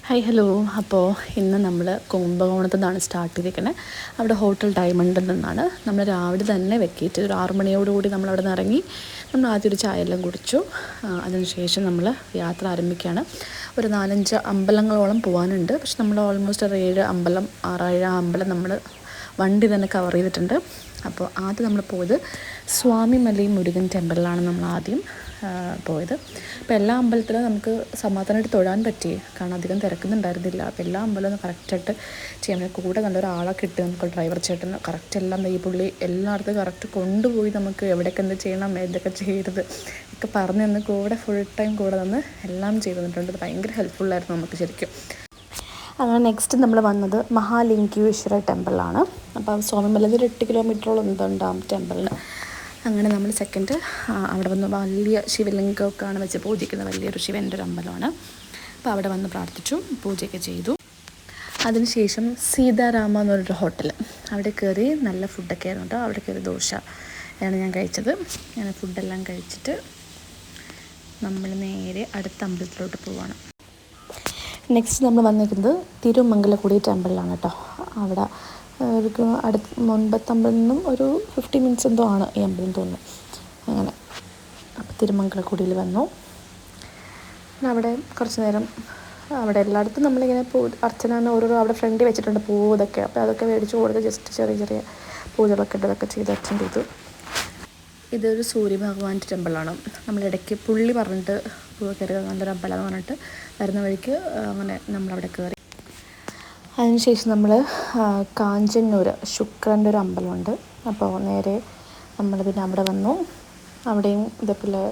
Hi hello. അപ്പോൾ ഇന്ന് നമ്മൾ കുംഭകോണത്തു നിന്നാണ് സ്റ്റാർട്ട് ചെയ്തിരിക്കുന്നത്. അവിടെ ഹോട്ടൽ ഡയമണ്ടിൽ നിന്നാണ് നമ്മൾ രാവിലെ തന്നെ വെക്കിയിട്ട് ഒരു 6 മണിയോടുകൂടി നമ്മളവിടെ നിന്ന് ഇറങ്ങി. നമ്മൾ ആദ്യം ഒരു ചായ എല്ലാം കുടിച്ചു. അതിനുശേഷം നമ്മൾ യാത്ര ആരംഭിക്കുകയാണ്. ഒരു 4-5 അമ്പലങ്ങളോളം പോകാനുണ്ട്. പക്ഷെ നമ്മൾ ഓൾമോസ്റ്റ് ഒരു 7 അമ്പലം 6-7 അമ്പലം നമ്മൾ വണ്ടി തന്നെ കവർ ചെയ്തിട്ടുണ്ട്. അപ്പോൾ ആദ്യം നമ്മൾ പോയത് സ്വാമിമലൈ മുരുകൻ ടെമ്പിളിലാണ് നമ്മൾ ആദ്യം പോയത്. അപ്പോൾ എല്ലാ അമ്പലത്തിലും നമുക്ക് സമാധാനമായിട്ട് തൊഴാൻ പറ്റി, കാരണം അധികം തിരക്കുന്നുണ്ടായിരുന്നില്ല. അപ്പോൾ എല്ലാ അമ്പലവും കറക്റ്റായിട്ട് ചെയ്യാൻ പറ്റും. കൂടെ നല്ലൊരു ആളെ കിട്ടുക, നമുക്ക് ഡ്രൈവർ ചേട്ടൻ കറക്റ്റ് എല്ലാം ഈ പുള്ളി എല്ലായിടത്തും കറക്റ്റ് കൊണ്ടുപോയി നമുക്ക് എവിടെയൊക്കെ എന്ത് ചെയ്യണം, എന്തൊക്കെ ചെയ്യരുത് ഒക്കെ പറഞ്ഞു തന്ന് കൂടെ ഫുൾ ടൈം കൂടെ നിന്ന് എല്ലാം ചെയ്തു തന്നിട്ടുണ്ട്. അത് ഭയങ്കര ഹെൽപ്ഫുള്ളായിരുന്നു നമുക്ക് ശരിക്കും. അങ്ങനെ നെക്സ്റ്റ് നമ്മൾ വന്നത് മഹാലിംഗേശ്വര ടെമ്പിളാണ്. അപ്പോൾ സ്വാമിമലയിൽ ഒരു 8 കിലോമീറ്ററോളം എന്തുണ്ടാകും ടെമ്പിളിന്. അങ്ങനെ നമ്മൾ സെക്കൻഡ് അവിടെ വന്ന് വലിയ ശിവലിംഗമൊക്കെയാണ് വെച്ച് പൂജിക്കുന്ന വലിയൊരു ശിവൻ്റെ ഒരു അമ്പലമാണ്. അപ്പോൾ അവിടെ വന്ന് പ്രാർത്ഥിച്ചു, പൂജയൊക്കെ ചെയ്തു. അതിനുശേഷം സീതാരാമ എന്ന് പറഞ്ഞൊരു ഹോട്ടൽ, അവിടെ കയറി നല്ല ഫുഡൊക്കെ ആയിരുന്നു കേട്ടോ. അവിടെ കയറി ദോശ ആണ് ഞാൻ കഴിച്ചത്. അങ്ങനെ ഫുഡെല്ലാം കഴിച്ചിട്ട് നമ്മൾ നേരെ അടുത്ത അമ്പലത്തിലോട്ട് പോവുകയാണ്. നെക്സ്റ്റ് നമ്മൾ വന്നിരിക്കുന്നത് തിരുമംഗലക്കുടി ടെമ്പിളിലാണ് കേട്ടോ. അവിടെ ഒരു മുൻപത്തെ അമ്പലത്തിൽ നിന്നും ഒരു 50 മിനിറ്റ്സ് എന്തോ ആണ് ഈ അമ്പലം തോന്നുന്നു. അങ്ങനെ അപ്പോൾ തിരുമംഗലക്കുടിയിൽ വന്നു. അവിടെ കുറച്ച് നേരം അവിടെ എല്ലായിടത്തും നമ്മളിങ്ങനെ അർച്ചന ഓരോരോ അവിടെ ഫ്രണ്ടിൽ വെച്ചിട്ടുണ്ട് പൂവ് ഇതൊക്കെ. അപ്പോൾ അതൊക്കെ മേടിച്ച് കൊടുത്ത് ജസ്റ്റ് ചെറിയ ചെറിയ പൂജകളൊക്കെ ഇട്ടതൊക്കെ ചെയ്ത് അറ്റൻഡ് ചെയ്തു. ഇതൊരു സൂര്യഭഗവാൻ്റെ ടെമ്പിളാണ്. നമ്മളിടയ്ക്ക് പുള്ളി പറഞ്ഞിട്ട് കയറി നല്ലൊരു അമ്പലം എന്ന് പറഞ്ഞിട്ട് വരുന്ന വഴിക്ക് അങ്ങനെ നമ്മളവിടെ കയറി. അതിനുശേഷം നമ്മൾ കാഞ്ചന്നൂർ ശുക്രൻ്റെ ഒരു അമ്പലമുണ്ട്. അപ്പോൾ നേരെ നമ്മൾ പിന്നെ അവിടെ വന്നു. അവിടെയും ഇതേപോലെ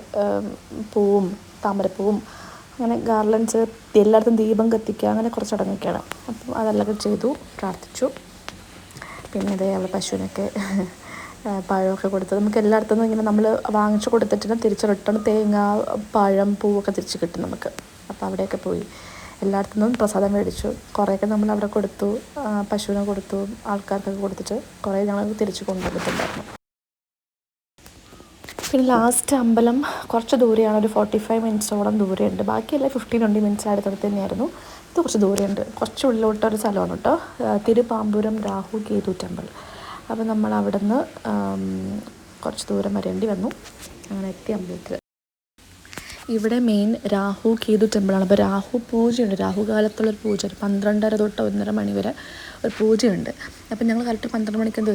പൂവും താമരപ്പൂവും അങ്ങനെ ഗാർലൻഡ്സ് എല്ലായിടത്തും ദീപം കത്തിക്കുക അങ്ങനെ കുറച്ച് ചടങ്ങൊക്കെയാണ്. അപ്പം അതെല്ലാം ചെയ്തു, പ്രാർത്ഥിച്ചു. പിന്നെ ഇതേ അവിടെ പശുവിനൊക്കെ പഴമൊക്കെ കൊടുത്ത് നമുക്ക് എല്ലായിടത്തുനിന്നും ഇങ്ങനെ നമ്മൾ വാങ്ങിച്ചു കൊടുത്തിട്ട് തിരിച്ച് റിട്ടേൺ തേങ്ങ പഴം പൂവൊക്കെ തിരിച്ച് കിട്ടും നമുക്ക്. അപ്പോൾ അവിടെയൊക്കെ പോയി എല്ലായിടത്തുനിന്നും പ്രസാദം മേടിച്ചു. കുറേയൊക്കെ നമ്മൾ അവിടെ കൊടുത്തു, പശുവിനെ കൊടുത്തു, ആൾക്കാർക്കൊക്കെ കൊടുത്തിട്ട് കുറേ ഞങ്ങൾ തിരിച്ച് കൊണ്ടുവന്നിട്ടുണ്ടായിരുന്നു. പിന്നെ ലാസ്റ്റ് അമ്പലം കുറച്ച് ദൂരെയാണ്, ഒരു 45 മിനിറ്റ്സോളം ദൂരമുണ്ട്. ബാക്കിയെല്ലാം 15-20 മിനിറ്റ്സ് അടുത്തടുത്ത് തന്നെയായിരുന്നു. ഇത് കുറച്ച് ദൂരമുണ്ട്, കുറച്ച് ഉള്ളിലോട്ടൊരു സ്ഥലമാണ് കേട്ടോ. തിരുപ്പാമ്പുരം രാഹു കേതു ടെമ്പിൾ. അപ്പോൾ നമ്മൾ അവിടെ നിന്ന് കുറച്ച് ദൂരം വരേണ്ടി വന്നു. അങ്ങനെ എത്തി അമ്പലത്തിൽ. ഇവിടെ മെയിൻ രാഹു കേതു ടെമ്പിളാണ്. അപ്പോൾ രാഹു പൂജയുണ്ട്, രാഹുകാലത്തുള്ളൊരു പൂജ, ഒരു 12:30 തൊട്ട് 1:30 മണി വരെ ഒരു പൂജയുണ്ട്. അപ്പോൾ ഞങ്ങൾ കറക്റ്റ് 12 മണിക്കെന്തോ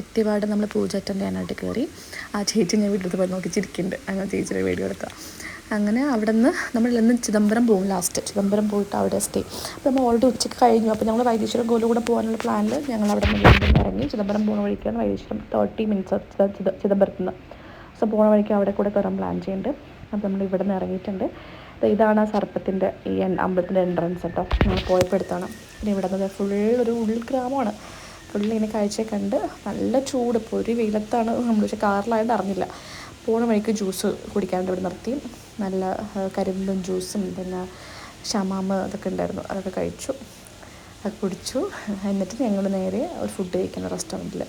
എത്തിയപാട് നമ്മൾ പൂജ അറ്റൻഡ് ചെയ്യാനായിട്ട് കയറി. ആ ചേച്ചി ഞാൻ വീട്ടിൽ പോയി നോക്കി ചിരിക്കുന്നുണ്ട്. അങ്ങനെ ചേച്ചിയുടെ വീഡിയോ എടുത്താൽ. അങ്ങനെ അവിടെ നിന്ന് നമ്മൾ ഇന്ന് ചിദംബരം പോകും. ലാസ്റ്റ് ചിദംബരം പോയിട്ട് അവിടെ സ്റ്റേ. അപ്പോൾ നമ്മൾ ഓൾറെഡി ഉച്ചയ്ക്ക് കഴിഞ്ഞു. അപ്പോൾ ഞങ്ങൾ വൈദീശ്വരം ഗോലുകൂടെ പോകാനുള്ള പ്ലാനിൽ ഞങ്ങൾ അവിടെ നിന്ന് ഇറങ്ങി. ചിദംബരം പോകുന്ന വഴിക്കാണ് വൈദീശ്വരം 30 മിനിറ്റ്സ് ചിദംബരത്തിൽ നിന്ന്. സോ പോകുന്ന വഴിക്ക് അവിടെ കൂടെ കയറാൻ പ്ലാൻ ചെയ്യുന്നുണ്ട്. അപ്പോൾ നമ്മൾ ഇവിടെ നിന്ന് ഇറങ്ങിയിട്ടുണ്ട്. ഇതാണ് ആ സർപ്പത്തിൻ്റെ ഈ അമ്പലത്തിൻ്റെ എൻട്രൻസ് കേട്ടോ. ഞങ്ങൾ പോയപ്പോൾ എടുത്താണ്. പിന്നെ ഇവിടെ നിന്ന് ഫുൾ ഒരു ഉൾഗ്രാമമാണ്. ഫുള്ളിങ്ങനെ കാഴ്ചയൊക്കെ കണ്ട് നല്ല ചൂട്. ഇപ്പോൾ ഒരു വെയിലത്താണ് നമ്മൾ, പക്ഷേ കാറിലായത് അറിഞ്ഞില്ല. പോകുന്ന വഴിക്ക് ജ്യൂസ് കുടിക്കാണ്ട് ഇവിടെ നിർത്തി. നല്ല കരിമ്പും ജ്യൂസും പിന്നെ ഷമാമ് അതൊക്കെ ഉണ്ടായിരുന്നു, അതൊക്കെ കഴിച്ചു, അത് കുടിച്ചു. എന്നിട്ട് ഞങ്ങൾ നേരെ ഒരു ഫുഡ് കഴിക്കുന്ന റെസ്റ്റോറൻറ്റിൽ.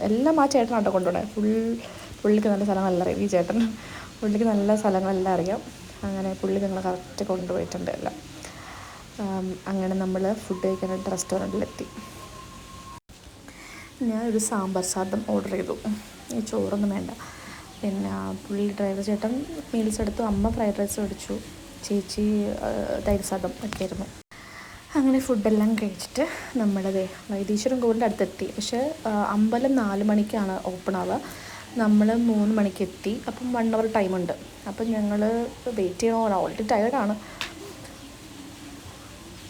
എല്ലാം ആ ചേട്ടനാട്ടോ കൊണ്ടുപോകണേ. പുള്ളിക്ക് നല്ല സ്ഥലങ്ങളെല്ലാം അറിയാം. ഈ ചേട്ടൻ പുള്ളിക്ക് നല്ല സ്ഥലങ്ങളെല്ലാം അറിയാം. അങ്ങനെ പുള്ളി ഞങ്ങൾ കറക്റ്റ് കൊണ്ടുപോയിട്ടുണ്ട് എല്ലാം. അങ്ങനെ നമ്മൾ ഫുഡ് കഴിക്കാനായിട്ട് റെസ്റ്റോറൻറ്റിലെത്തി. ഞാനൊരു സാമ്പാർ സാദം ഓർഡർ ചെയ്തു. ഈ ചോറൊന്നും വേണ്ട. പിന്നെ പുള്ളി ഡ്രൈവർ ചേട്ടൻ മീൽസ് എടുത്തു, അമ്മ ഫ്രൈഡ് റൈസ് മേടിച്ചു, ചേച്ചി തൈര് സാദം ഒക്കെ ആയിരുന്നു. അങ്ങനെ ഫുഡെല്ലാം കഴിച്ചിട്ട് നമ്മളത് വൈദീശ്വരം കോവിലിൻ്റെ അടുത്തെത്തി. പക്ഷേ അമ്പലം 4 മണിക്കാണ് ഓപ്പൺ ആവുക. നമ്മൾ 3 മണിക്ക് എത്തി. അപ്പം 1 അവർ ടൈമുണ്ട്. അപ്പം ഞങ്ങൾ വെയിറ്റ് ചെയ്യണോ, ഓൾറെഡി ടയർഡാണ്.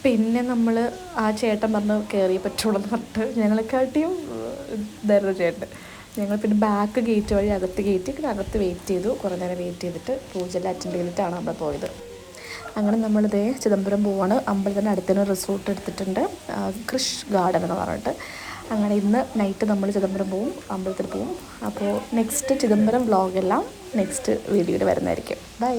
പിന്നെ നമ്മൾ ആ ചേട്ടൻ പറഞ്ഞ് കയറിയേ പറ്റുള്ളൂ എന്ന് പറഞ്ഞിട്ട് ഞങ്ങളെക്കാട്ടിയും ഇതായിരുന്നു ചേട്ടൻ. ഞങ്ങൾ പിന്നെ ബാക്ക് ഗേറ്റ് വഴി അകത്ത് കയറ്റി അകത്ത് വെയിറ്റ് ചെയ്തു. കുറേ നേരം വെയിറ്റ് ചെയ്തിട്ട് പൂജയെല്ലാം അറ്റൻഡ് ചെയ്തിട്ടാണ് നമ്മൾ പോയത്. അങ്ങനെ നമ്മളിതേ ചിദംബരം പോവാണ്. അമ്പലത്തിൻ്റെ അടുത്തന്നെ റിസോർട്ട് എടുത്തിട്ടുണ്ട്, കൃഷ് ഗാർഡൻ എന്ന് പറഞ്ഞിട്ട്. അങ്ങനെ ഇന്ന് നൈറ്റ് നമ്മൾ ചിദംബരം പോവും, അമ്പലത്തിൽ പോവും. അപ്പോൾ നെക്സ്റ്റ് ചിദംബരം വ്ളോഗെല്ലാം നെക്സ്റ്റ് വീഡിയോയിൽ വരുന്നതായിരിക്കും. ബൈ.